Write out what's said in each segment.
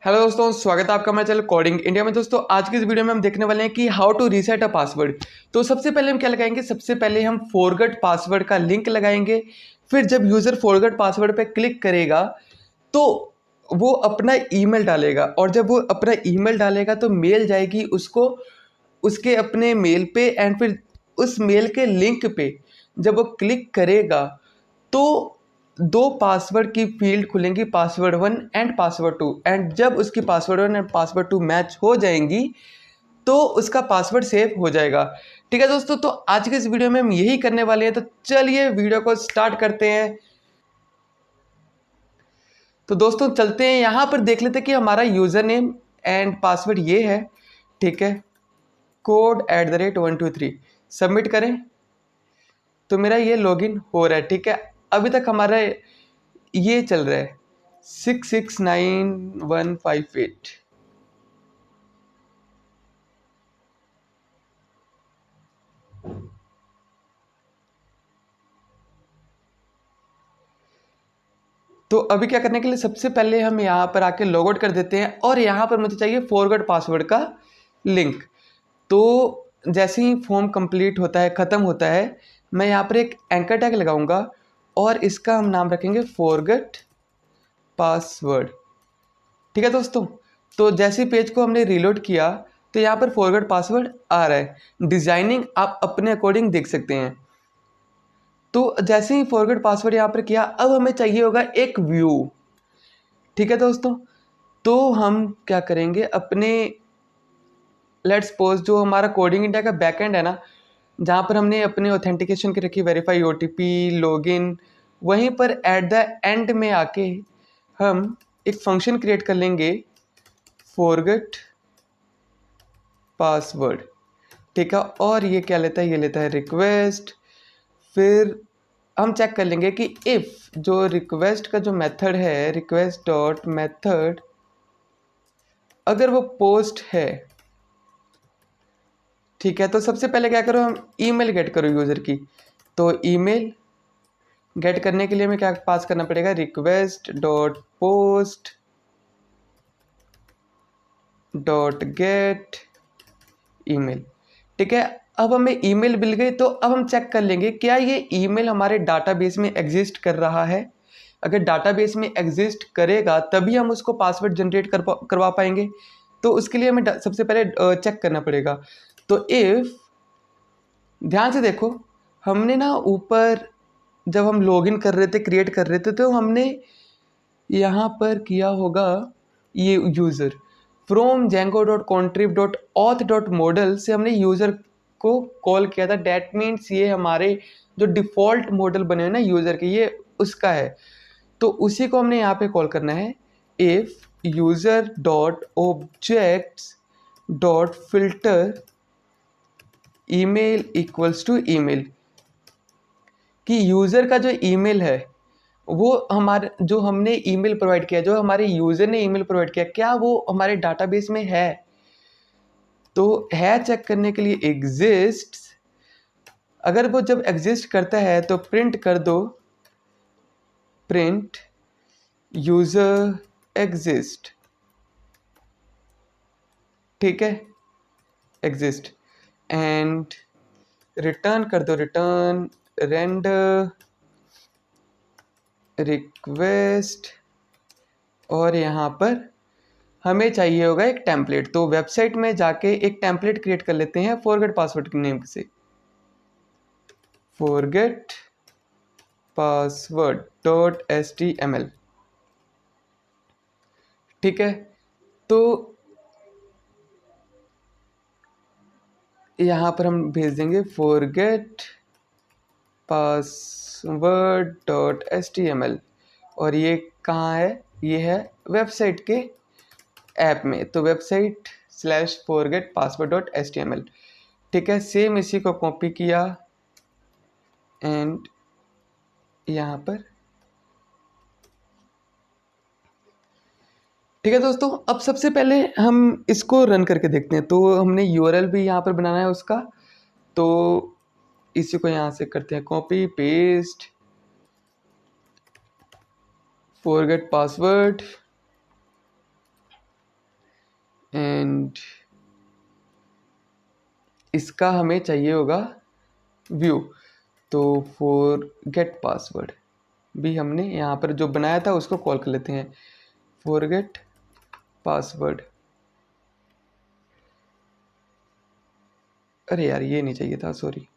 Hello दोस्तों, स्वागत है आपका हमारे चैनल कोडिंग इंडिया में। दोस्तों आज की इस वीडियो में हम देखने वाले हैं कि how to reset a password. तो सबसे पहले हम क्या लगाएंगे, सबसे पहले हम फॉरगेट पासवर्ड का लिंक लगाएंगे। फिर जब यूज़र फॉरगेट पासवर्ड पे क्लिक करेगा तो वो अपना ईमेल डालेगा, और जब वो अपना ईमेल डालेगा तो मेल जाएगी उसको उसके अपने मेल पे, एंड फिर उस मेल के लिंक पे जब वो क्लिक करेगा तो दो पासवर्ड की फील्ड खुलेंगी, पासवर्ड 1 एंड पासवर्ड 2। एंड जब उसकी पासवर्ड 1 एंड पासवर्ड 2 मैच हो जाएंगी तो उसका पासवर्ड सेव हो जाएगा। ठीक है दोस्तों, तो आज के इस वीडियो में हम यही करने वाले हैं। तो चलिए वीडियो को स्टार्ट करते हैं। तो दोस्तों चलते हैं, यहाँ पर देख लेते हैं कि हमारा यूज़र नेम एंड पासवर्ड ये है। ठीक है, code@123 सबमिट करें तो मेरा ये लॉगिन हो रहा है। ठीक है, अभी तक हमारा ये चल रहा है 669158। तो अभी क्या करने के लिए, सबसे पहले हम यहाँ पर आके लॉग आउट कर देते हैं, और यहाँ पर मुझे चाहिए फॉरगेट पासवर्ड का लिंक। तो जैसे ही फॉर्म कंप्लीट होता है, ख़त्म होता है, मैं यहाँ पर एक एंकर टैग लगाऊंगा और इसका हम नाम रखेंगे फॉरगेट पासवर्ड। ठीक है दोस्तों, तो जैसे ही पेज को हमने रीलोड किया तो यहाँ पर फॉरगेट पासवर्ड आ रहा है। डिज़ाइनिंग आप अपने अकॉर्डिंग देख सकते हैं। तो जैसे ही फॉरगेट पासवर्ड यहाँ पर किया, अब हमें चाहिए होगा एक व्यू। ठीक है दोस्तों, तो हम क्या करेंगे, अपने लेट्स सपोज जो हमारा कोडिंग इंडिया का बैकएंड है ना, जहाँ पर हमने अपने ऑथेंटिकेशन की रखी वेरीफाई ओटीपी लॉगिन, वहीं पर एट द एंड में आके हम एक फंक्शन क्रिएट कर लेंगे फॉरगेट पासवर्ड। ठीक है, और ये क्या लेता है, ये लेता है रिक्वेस्ट। फिर हम चेक कर लेंगे कि इफ़ जो रिक्वेस्ट का जो मेथड है, रिक्वेस्ट डॉट मेथड, अगर वो पोस्ट है, ठीक है, तो सबसे पहले क्या करो, हम ईमेल गेट करो यूज़र की। तो ईमेल गेट करने के लिए हमें क्या पास करना पड़ेगा, request dot post dot get email. ठीक है, अब हमें ईमेल मिल गई, तो अब हम चेक कर लेंगे क्या ये ईमेल हमारे डाटाबेस में एग्जिस्ट कर रहा है। अगर डाटाबेस में एग्जिस्ट करेगा तभी हम उसको पासवर्ड जनरेट करवा पाएंगे। तो उसके लिए हमें सबसे पहले चेक करना पड़ेगा। तो इफ़, ध्यान से देखो, हमने ना ऊपर जब हम लॉगिन कर रहे थे, क्रिएट कर रहे थे, तो हमने यहाँ पर किया होगा ये यूज़र फ्रॉम django.contrib.auth.model से हमने यूज़र को कॉल किया था। डैट मीन्स ये हमारे जो डिफ़ॉल्ट मॉडल बने हुए ना यूज़र के, ये उसका है। तो उसी को हमने यहाँ पे कॉल करना है, if user dot objects dot filter email equals to email, कि यूज़र का जो ईमेल है वो हमारे, जो हमने ईमेल प्रोवाइड किया, जो हमारे यूज़र ने ईमेल प्रोवाइड किया, क्या वो हमारे डाटाबेस में है। तो है चेक करने के लिए एग्जिस्ट, अगर वो जब एग्जिस्ट करता है तो प्रिंट कर दो प्रिंट यूज़र एग्जिस्ट। ठीक है, एग्जिस्ट, एंड रिटर्न कर दो रिटर्न रेंडर रिक्वेस्ट। और यहाँ पर हमें चाहिए होगा एक टेम्पलेट। तो वेबसाइट में जाके एक टेम्पलेट क्रिएट कर लेते हैं फॉरगेट पासवर्ड के नेम से, फॉरगेट पासवर्ड डॉट HTML। ठीक है, तो यहाँ पर हम भेज देंगे फॉरगेट पासवर्ड डॉट HTML। और ये कहाँ है, ये है वेबसाइट के ऐप में। तो website slash forget password dot HTML। ठीक है, सेम इसी को कॉपी किया एंड यहाँ पर। ठीक है दोस्तों, अब सबसे पहले हम इसको रन करके देखते हैं। तो हमने यूआरएल भी यहाँ पर बनाना है उसका, तो इसी को यहाँ से करते हैं copy paste forget password and इसका हमें चाहिए होगा व्यू। तो फॉरगेट पासवर्ड भी हमने यहाँ पर जो बनाया था उसको कॉल कर लेते हैं, फॉरगेट पासवर्ड। अरे यार ये नहीं चाहिए था, सॉरी।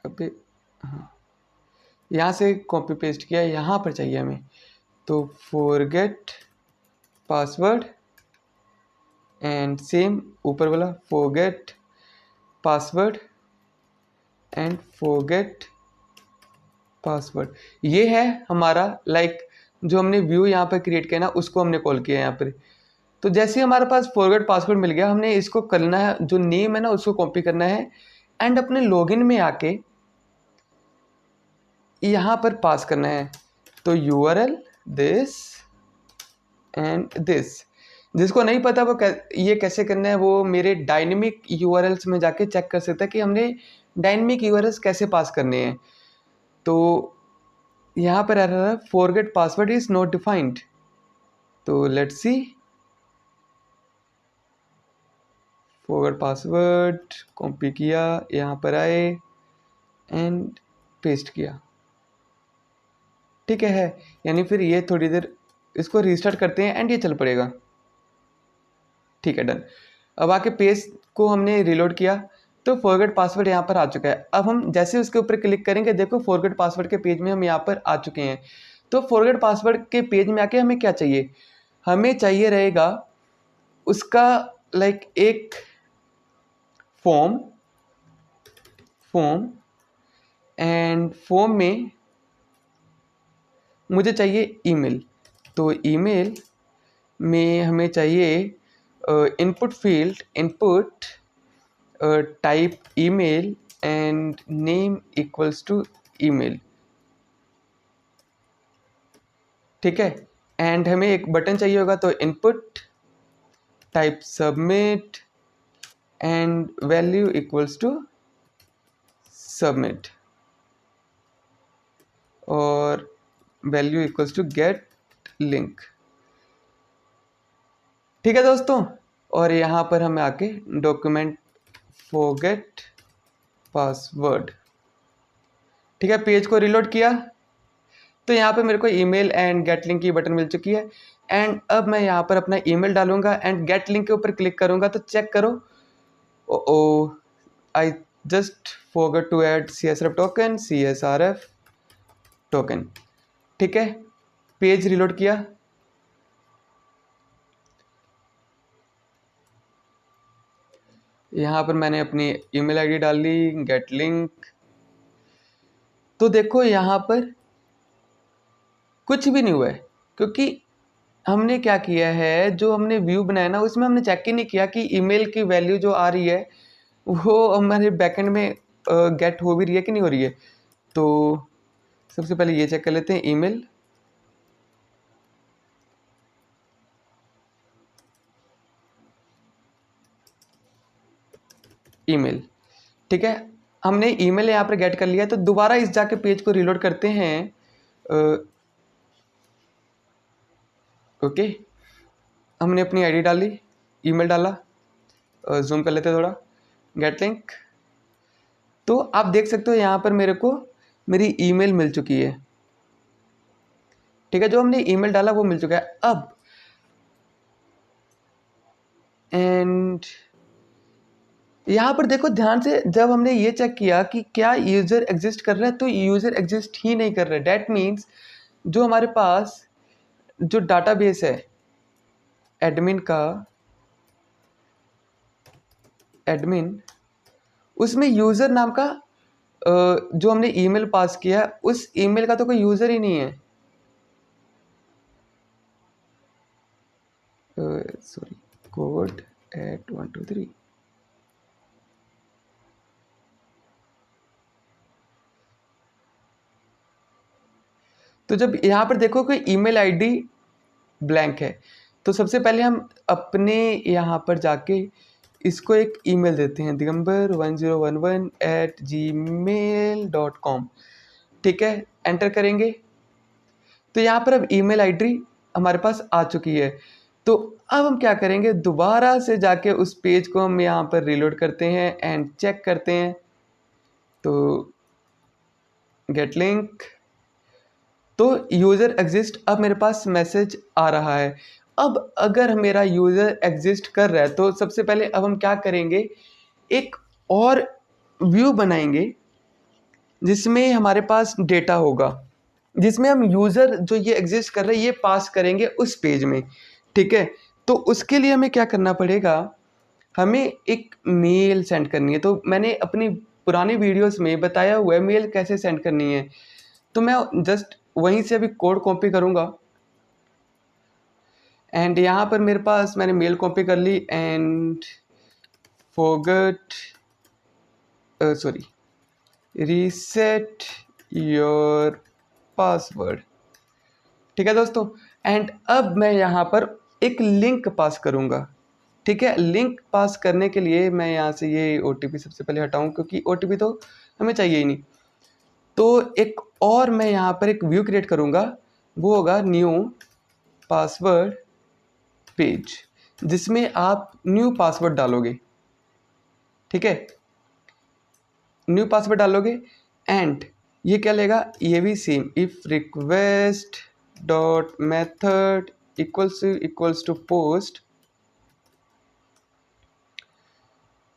अबे हाँ, यहाँ से कॉपी पेस्ट किया, यहाँ पर चाहिए हमें। तो फॉरगेट पासवर्ड एंड सेम ऊपर वाला forget password and forget password. ये है हमारा जो हमने व्यू यहाँ पर क्रिएट किया ना, उसको हमने कॉल किया यहाँ पर। तो जैसे ही हमारे पास फॉरगेट पासवर्ड मिल गया, हमने इसको करना है, जो नेम है ना उसको कॉपी करना है एंड अपने लॉगिन में आके यहाँ पर पास करना है। तो URL दिस एंड दिस। जिसको नहीं पता वो ये कैसे करना है, वो मेरे डायनेमिक URLs में जाके चेक कर सकता है कि हमने डायनेमिक URLs कैसे पास करने हैं। तो यहाँ पर आ रहा है forget password is not defined. तो let's see, forget password copy किया, यहाँ पर आए एंड पेस्ट किया, ठीक है। यानी फिर ये थोड़ी देर इसको रीस्टार्ट करते हैं एंड ये चल पड़ेगा, ठीक है, डन। अब आके पेज को हमने रिलोड किया तो फॉरगेट पासवर्ड यहाँ पर आ चुका है। अब हम जैसे उसके ऊपर क्लिक करेंगे, देखो फॉरगेट पासवर्ड के पेज में हम यहाँ पर आ चुके हैं। तो फॉरगेट पासवर्ड के पेज में आके हमें क्या चाहिए, हमें चाहिए रहेगा उसका एक फॉर्म एंड फॉर्म में मुझे चाहिए ईमेल। तो ईमेल में हमें चाहिए input field, input type email and name equals to email, ठीक है। एंड हमें एक बटन चाहिए होगा, तो input type submit and value equals to submit और value equals to get link, ठीक है दोस्तों। और यहाँ पर हमें आके डॉक्यूमेंट फॉरगेट पासवर्ड, ठीक है, पेज को रिलोड किया तो यहाँ पे मेरे को ईमेल एंड गेट लिंक की बटन मिल चुकी है। एंड अब मैं यहाँ पर अपना ईमेल डालूंगा एंड गेट लिंक के ऊपर क्लिक करूंगा तो चेक करो, oh I just forgot to add CSRF token, CSRF token, ठीक है। पेज रिलोड किया, यहाँ पर मैंने अपनी ईमेल आईडी डाल ली, गेट लिंक। तो देखो यहाँ पर कुछ भी नहीं हुआ है, क्योंकि हमने क्या किया है, जो हमने व्यू बनाया ना उसमें हमने चेक ही नहीं किया कि ईमेल की वैल्यू जो आ रही है वो हमारे बैकएंड में गेट हो भी रही है कि नहीं हो रही है। तो सबसे पहले ये चेक कर लेते हैं, ईमेल, ठीक है। हमने ईमेल यहाँ पर गेट कर लिया, तो दोबारा इस जाके पेज को रिलोड करते हैं। ओके, हमने अपनी आईडी डाली, ईमेल डाला, जूम कर लेते हैं थोड़ा, गेट लिंक। तो आप देख सकते हो यहाँ पर मेरे को मेरी ईमेल मिल चुकी है, ठीक है। जो हमने ईमेल डाला वो मिल चुका है। अब एंड यहाँ पर देखो ध्यान से, जब हमने ये चेक किया कि क्या यूज़र एग्जिस्ट कर रहा है, तो यूज़र एग्जिस्ट ही नहीं कर रहा है। डैट मीन्स जो हमारे पास जो डाटाबेस है एडमिन का, एडमिन, उसमें यूज़र नाम का जो हमने ईमेल पास किया उस ईमेल का तो कोई यूज़र ही नहीं है। Sorry, code at 1 2 3। तो जब यहाँ पर देखो कि ईमेल आईडी ब्लैंक है, तो सबसे पहले हम अपने यहाँ पर जाके इसको एक ईमेल देते हैं, digambar1011@gmail.com, ठीक है। एंटर करेंगे तो यहाँ पर अब ईमेल आईडी हमारे पास आ चुकी है। तो अब हम क्या करेंगे, दोबारा से जाके उस पेज को हम यहाँ पर रीलोड करते हैं एंड चेक करते हैं। तो गेट लिंक, तो यूज़र एग्जिस्ट, अब मेरे पास मैसेज आ रहा है। अब अगर मेरा यूज़र एग्जिस्ट कर रहा है तो सबसे पहले अब हम क्या करेंगे, एक और व्यू बनाएंगे जिसमें हमारे पास डेटा होगा, जिसमें हम यूज़र जो ये एग्जिस्ट कर रहे हैं ये पास करेंगे उस पेज में। ठीक है, तो उसके लिए हमें क्या करना पड़ेगा, हमें एक मेल सेंड करनी है। तो मैंने अपनी पुरानी वीडियोस में बताया हुआ है मेल कैसे सेंड करनी है, तो मैं जस्ट वहीं से अभी कोड कॉपी करूँगा एंड यहाँ पर मेरे पास मैंने मेल कॉपी कर ली and forget sorry reset your password. ठीक है दोस्तों, एंड अब मैं यहाँ पर एक लिंक पास करूँगा। ठीक है, लिंक पास करने के लिए मैं यहाँ से ये OTP सबसे पहले हटाऊँ क्योंकि OTP तो हमें चाहिए ही नहीं। तो एक और मैं यहाँ पर एक व्यू क्रिएट करूँगा, वो होगा न्यू पासवर्ड पेज, जिसमें आप न्यू पासवर्ड डालोगे। ठीक है, न्यू पासवर्ड डालोगे एंड ये क्या लेगा, ये भी same, if request dot method equals to post.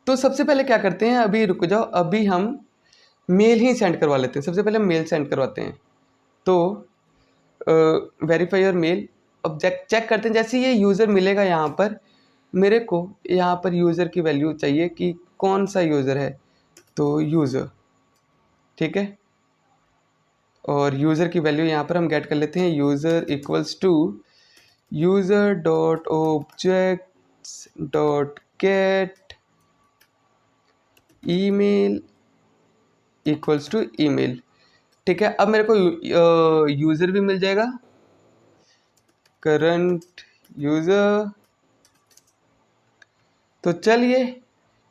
तो सबसे पहले क्या करते हैं, अभी रुक जाओ, अभी हम मेल ही सेंड करवा लेते हैं। सबसे पहले मेल सेंड करवाते हैं। तो वेरीफाई योर मेल, अब चेक करते हैं। जैसे ये यूज़र मिलेगा यहाँ पर, मेरे को यहाँ पर यूज़र की वैल्यू चाहिए कि कौन सा यूज़र है, तो यूज़र। ठीक है, और यूज़र की वैल्यू यहाँ पर हम गेट कर लेते हैं, user equals to user dot objects dot get email equals to email. ठीक है, अब मेरे को यूज़र भी मिल जाएगा, करंट यूज़र। तो चलिए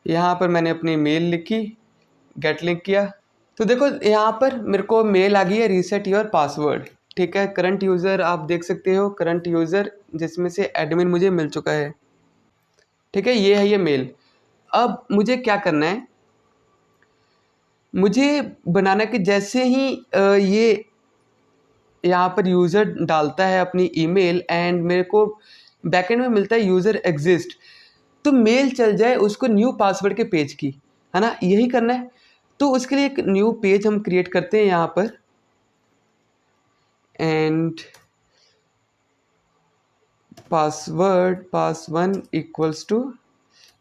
यहाँ पर मैंने अपनी मेल लिखी, गेट लिंक किया, तो देखो यहाँ पर मेरे को मेल आ गई है, रीसेट योर पासवर्ड। ठीक है, करंट यूज़र आप देख सकते हो, करंट यूज़र जिसमें से एडमिन मुझे मिल चुका है। ठीक है, ये है ये मेल। अब मुझे क्या करना है, मुझे बनाना कि जैसे ही ये यहाँ पर यूज़र डालता है अपनी ईमेल एंड मेरे को बैकएंड में मिलता है यूज़र एग्जिस्ट, तो मेल चल जाए उसको न्यू पासवर्ड के पेज की, है ना, यही करना है। तो उसके लिए एक न्यू पेज हम क्रिएट करते हैं यहाँ पर and password pass1 equals to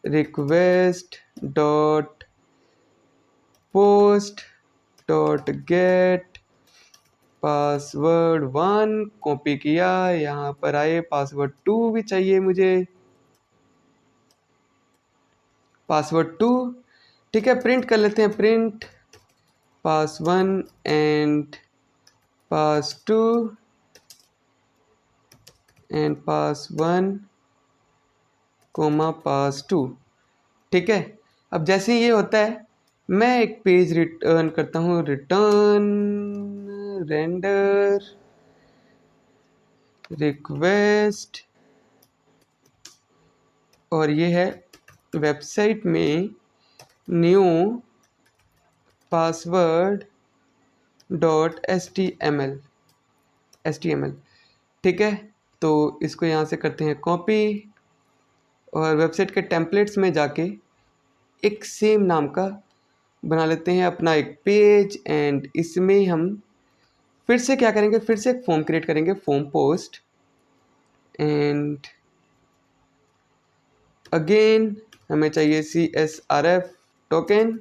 request dot post dot get password 1, copy किया, यहाँ पर आए, पासवर्ड 2 भी चाहिए मुझे, पासवर्ड 2। ठीक है, प्रिंट कर लेते हैं, print pass1 and pass2 and pass1 pass2। ठीक है, अब जैसे ये होता है मैं एक पेज रिटर्न करता हूँ, रिटर्न रेंडर रिक्वेस्ट, और ये है वेबसाइट में न्यू पासवर्ड डॉट HTML। ठीक है, तो इसको यहाँ से करते हैं कॉपी और वेबसाइट के टेम्पलेट्स में जाके एक सेम नाम का बना लेते हैं अपना एक पेज एंड इसमें हम फिर से क्या करेंगे, फिर से एक फॉर्म क्रिएट करेंगे, फॉर्म पोस्ट एंड अगेन हमें चाहिए CSRF टोकन।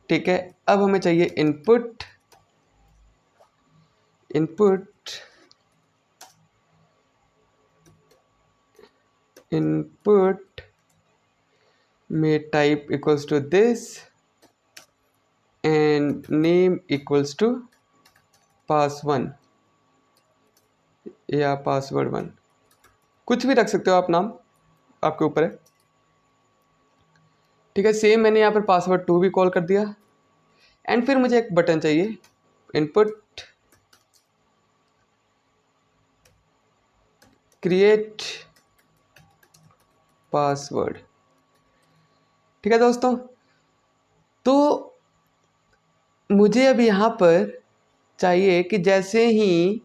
ठीक है, अब हमें चाहिए इनपुट में type equals to this and name equals to pass1 या password1, कुछ भी रख सकते हो आप, नाम आपके ऊपर है। ठीक है, सेम मैंने यहाँ पर पासवर्ड 2 भी कॉल कर दिया एंड फिर मुझे एक बटन चाहिए, इनपुट क्रिएट पासवर्ड। ठीक है दोस्तों, तो मुझे अब यहाँ पर चाहिए कि जैसे ही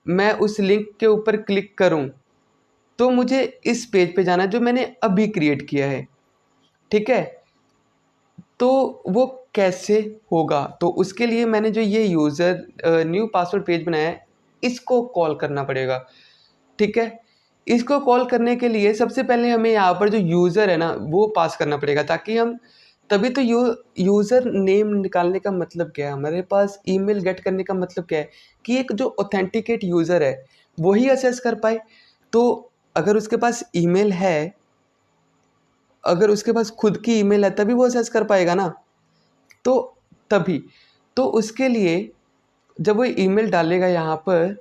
मैं उस लिंक के ऊपर क्लिक करूँ तो मुझे इस पेज पे जाना है जो मैंने अभी क्रिएट किया है। ठीक है, तो वो कैसे होगा? तो उसके लिए मैंने जो ये यूज़र न्यू पासवर्ड पेज बनाया है, इसको कॉल करना पड़ेगा। ठीक है, इसको कॉल करने के लिए सबसे पहले हमें यहाँ पर जो यूज़र है ना वो पास करना पड़ेगा, ताकि हम तभी तो यूज़र नेम निकालने का मतलब क्या है, हमारे पास ईमेल गेट करने का मतलब क्या है कि एक जो ऑथेंटिकेट यूज़र है वही असेस कर पाए। तो अगर उसके पास ईमेल है, अगर उसके पास खुद की ईमेल है तभी वो असेस कर पाएगा ना। तो तभी तो उसके लिए जब वो ईमेल डालेगा यहाँ पर,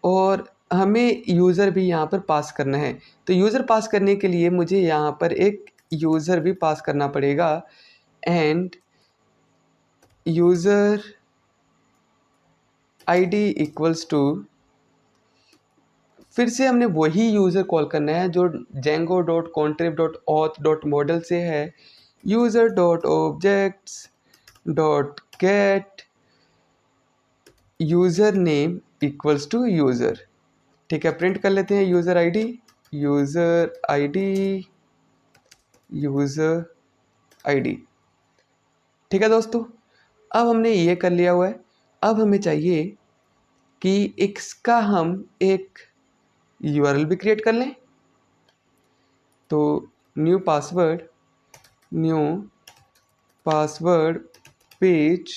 और हमें यूज़र भी यहाँ पर पास करना है, तो यूज़र पास करने के लिए मुझे यहाँ पर एक यूज़र भी पास करना पड़ेगा। And user ID equals to, फिर से हमने वही यूज़र कॉल करना है जो django.contrib.auth.model से है, user.objects.get user name equals to user. ठीक है, प्रिंट कर लेते हैं user ID, user ID, user ID. ठीक है दोस्तों, अब हमने ये कर लिया हुआ है। अब हमें चाहिए कि इसका हम एक यूआरएल भी क्रिएट कर लें। तो न्यू पासवर्ड पेज,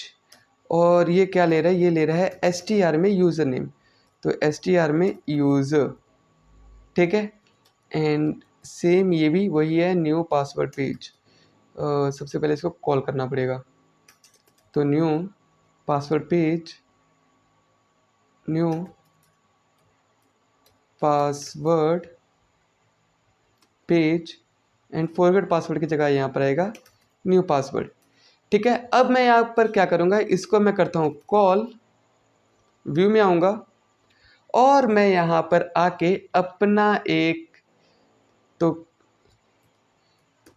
और ये क्या ले रहा है, ये ले रहा है str में यूज़र नेम, तो str में यूज़र। ठीक है, एंड सेम ये भी वही है, न्यू पासवर्ड पेज। सबसे पहले इसको कॉल करना पड़ेगा, तो new password page, new password page, and forward password की जगह यहाँ पर आएगा न्यू पासवर्ड। ठीक है, अब मैं यहाँ पर क्या करूँगा, इसको मैं करता हूँ कॉल, व्यू में आऊँगा और मैं यहाँ पर आके अपना एक, तो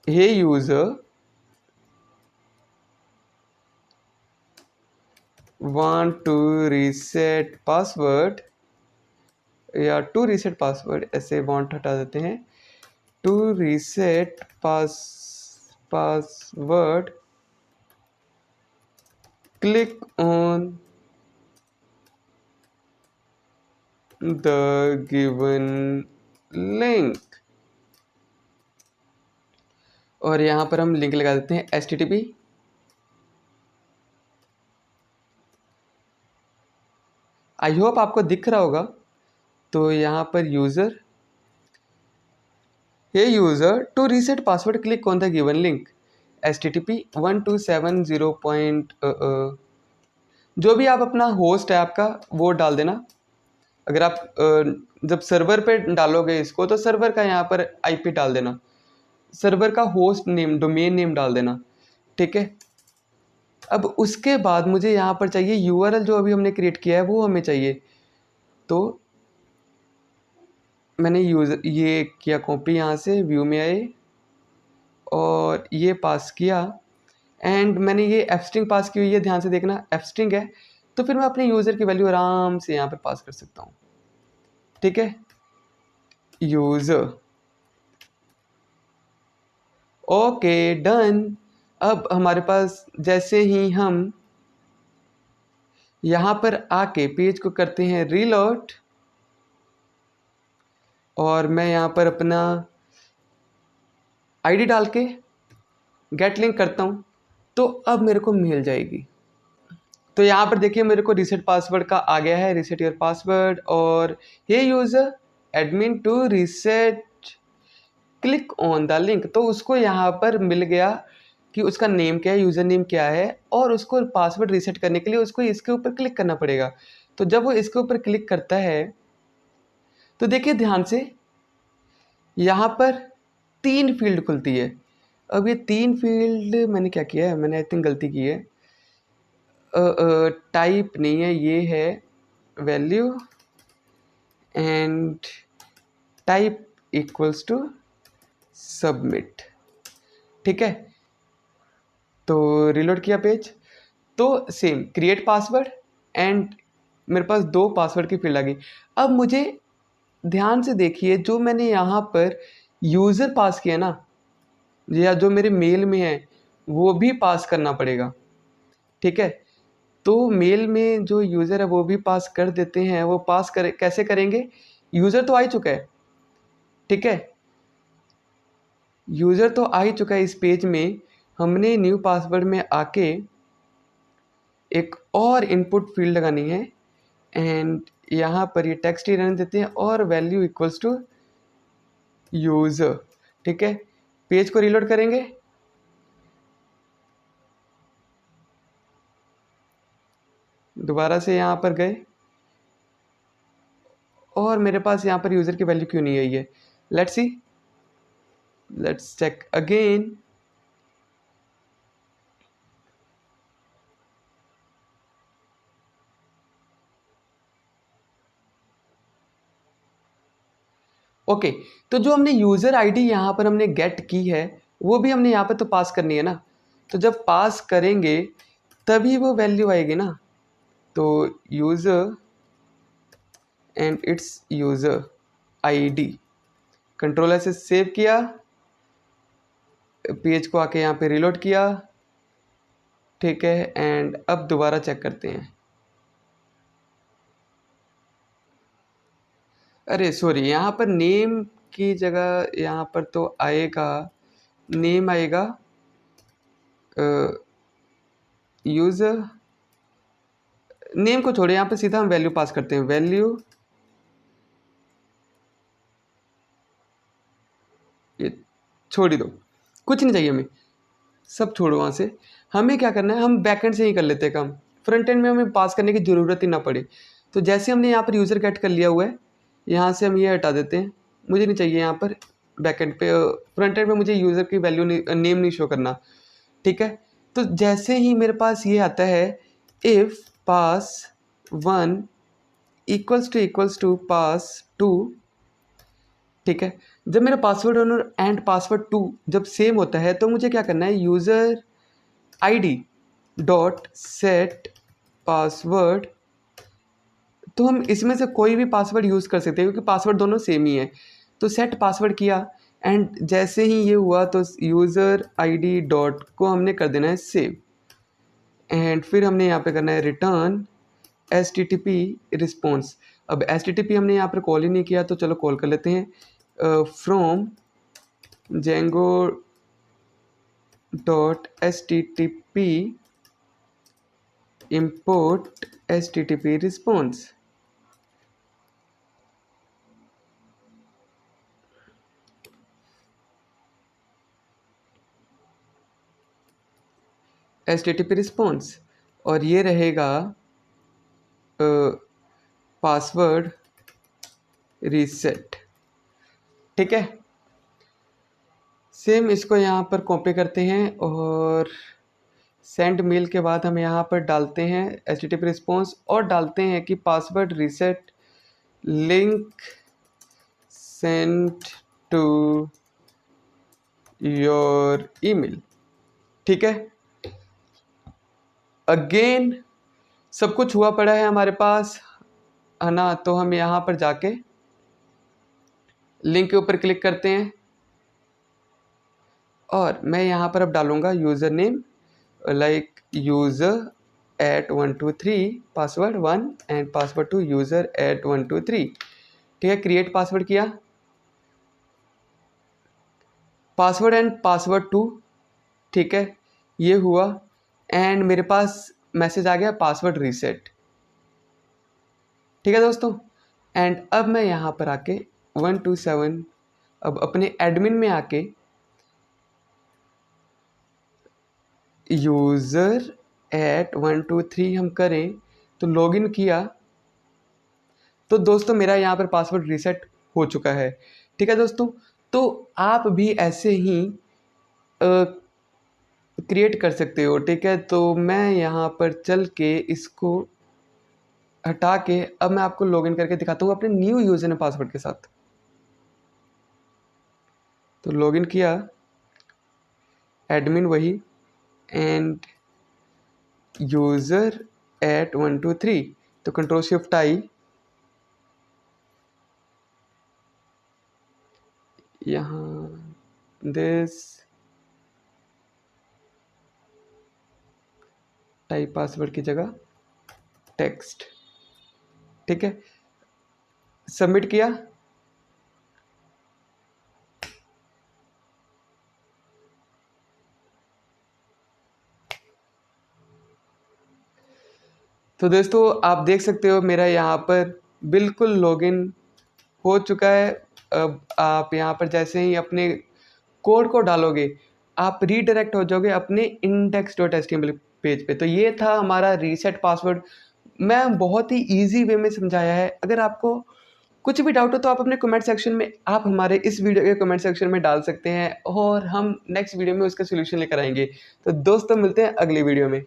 hey user want to reset password, या टू रीसेट पासवर्ड, ऐसे वांट हटा देते हैं, to reset password click on the given link, और यहाँ पर हम लिंक लगा देते हैं http। आई होप आपको दिख रहा होगा। तो यहाँ पर user, hey user to reset password click on the given link http 1270. जो भी आप अपना होस्ट है आपका वो डाल देना। अगर आप जब सर्वर पे डालोगे इसको तो सर्वर का यहाँ पर आईपी डाल देना, सर्वर का होस्ट नेम, डोमेन नेम डाल देना। ठीक है, अब उसके बाद मुझे यहाँ पर चाहिए यूआरएल, जो अभी हमने क्रिएट किया है वो हमें चाहिए। तो मैंने यूज़र ये किया कॉपी, यहाँ से व्यू में आए और ये पास किया, एंड मैंने ये एफ स्ट्रिंग पास की हुई है, ध्यान से देखना एफ स्ट्रिंग है, तो फिर मैं अपने यूज़र की वैल्यू आराम से यहाँ पर पास कर सकता हूँ। ठीक है, यूज़र, ओके डन। अब हमारे पास जैसे ही हम यहाँ पर आके पेज को करते हैं रीलोड, और मैं यहाँ पर अपना आईडी डाल के गेट लिंक करता हूँ, तो अब मेरे को मिल जाएगी। तो यहाँ पर देखिए मेरे को रीसेट पासवर्ड का आ गया है, रीसेट योर पासवर्ड, और hey user admin to reset click on the link, तो उसको यहाँ पर मिल गया कि उसका नेम क्या है, यूज़र नेम क्या है, और उसको पासवर्ड रीसेट करने के लिए उसको इसके ऊपर क्लिक करना पड़ेगा। तो जब वो इसके ऊपर क्लिक करता है तो देखिए ध्यान से यहाँ पर 3 फील्ड खुलती है। अब ये 3 फील्ड मैंने क्या किया है, मैंने आई थिंक गलती की है, टाइप नहीं है, ये है value, and type equals to submit. ठीक है, तो रिलोड किया पेज, तो सेम क्रिएट पासवर्ड एंड मेरे पास 2 पासवर्ड की फील्ड आ गई। अब मुझे ध्यान से देखिए, जो मैंने यहाँ पर यूज़र पास किया ना, या जो मेरे मेल में है वो भी पास करना पड़ेगा। ठीक है, तो मेल में जो यूज़र है वो भी पास कर देते हैं। वो पास करे कैसे करेंगे, यूज़र तो आ ही चुका है। ठीक है, यूज़र तो आ ही चुका है। इस पेज में हमने न्यू पासवर्ड में आके एक और इनपुट फील्ड लगानी है एंड यहाँ पर ये टेक्स्ट ही रहने देते हैं और वैल्यू इक्वल्स टू यूज़र। ठीक है, पेज को रीलोड करेंगे, दोबारा से यहाँ पर गए और मेरे पास यहाँ पर यूज़र की वैल्यू क्यों नहीं आई है। Let's see, let's check again. Okay, तो जो हमने यूज़र आईडी यहाँ पर हमने गेट की है वो भी हमने यहाँ पर तो पास करनी है ना। तो जब पास करेंगे तभी वो वैल्यू आएगी ना। तो user and it's user ID, controller से सेव किया, पेज को आके यहाँ पे रिलोड किया। ठीक है, एंड अब दोबारा चेक करते हैं। अरे सॉरी, यहाँ पर नेम की जगह यहाँ पर तो आएगा, नेम आएगा यूज़र। नेम को छोड़े, यहाँ पे सीधा हम वैल्यू पास करते हैं। वैल्यू, ये छोड़ ही दो, कुछ नहीं चाहिए हमें, सब छोड़ो वहाँ से। हमें क्या करना है, हम बैकएंड से ही कर लेते हैं काम, फ्रंट एंड में हमें पास करने की ज़रूरत ही ना पड़े। तो जैसे हमने यहाँ पर यूज़र गेट कर लिया हुआ है, यहाँ से हम ये हटा देते हैं, मुझे नहीं चाहिए यहाँ पर बैकएंड पे। फ्रंट एंड में मुझे यूज़र की वैल्यू नेम नहीं शो करना। ठीक है, तो जैसे ही मेरे पास ये आता है इफ़ पास 1 इक्वल्स टू पास 2। ठीक है, जब मेरा पासवर्ड और एंड पासवर्ड 2 जब सेम होता है तो मुझे क्या करना है, user ID dot set password. तो हम इसमें से कोई भी पासवर्ड यूज़ कर सकते हैं क्योंकि पासवर्ड दोनों सेम ही है। तो सेट पासवर्ड किया एंड जैसे ही ये हुआ तो यूज़र आईडी डॉट को हमने कर देना है सेव एंड फिर हमने यहाँ पे करना है रिटर्न HTTP रिस्पॉन्स। अब HTTP हमने यहाँ पर कॉल ही नहीं किया तो चलो कॉल कर लेते हैं, from Django dot HTTP import HTTP response। HTTP response और ये रहेगा पासवर्ड रीसेट। ठीक है, सेम इसको यहाँ पर कॉपी करते हैं और सेंड मेल के बाद हम यहाँ पर डालते हैं HTTP रिस्पॉन्स और डालते हैं कि password reset link send to your email. ठीक है, अगेन सब कुछ हुआ पड़ा है हमारे पास, है ना। तो हम यहाँ पर जाके लिंक के ऊपर क्लिक करते हैं और मैं यहाँ पर अब डालूँगा user name like user@123, password 1 and password 2 user@123। ठीक है, क्रिएट पासवर्ड किया, पासवर्ड एंड पासवर्ड 2। ठीक है, ये हुआ एंड मेरे पास मैसेज आ गया पासवर्ड रीसेट। ठीक है दोस्तों, एंड अब मैं यहाँ पर आके 127 अब अपने एडमिन में आके user@123 हम करें तो लॉगिन किया तो दोस्तों मेरा यहाँ पर पासवर्ड रीसेट हो चुका है। ठीक है दोस्तों, तो आप भी ऐसे ही क्रिएट कर सकते हो। ठीक है, तो मैं यहाँ पर चल के इसको हटा के अब मैं आपको लॉगिन करके दिखाता हूँ अपने न्यू यूज़र नेम पासवर्ड के साथ। तो लॉगिन किया, एडमिन वही, एंड यूज़र एट 1 2 3, तो कंट्रोल शिफ्ट आई, यहाँ दिस टाइप पासवर्ड की जगह टेक्स्ट, ठीक है, सबमिट किया। तो दोस्तों आप देख सकते हो मेरा यहाँ पर बिल्कुल लॉगिन हो चुका है। अब आप यहाँ पर जैसे ही अपने कोड को डालोगे आप रीडायरेक्ट हो जाओगे अपने index.html पेज पे। तो ये था हमारा रीसेट पासवर्ड। मैं बहुत ही इजी वे में समझाया है। अगर आपको कुछ भी डाउट हो तो आप अपने कमेंट सेक्शन में, आप हमारे इस वीडियो के कमेंट सेक्शन में डाल सकते हैं और हम नेक्स्ट वीडियो में उसका सोल्यूशन लेकर आएंगे। तो दोस्तों मिलते हैं अगली वीडियो में।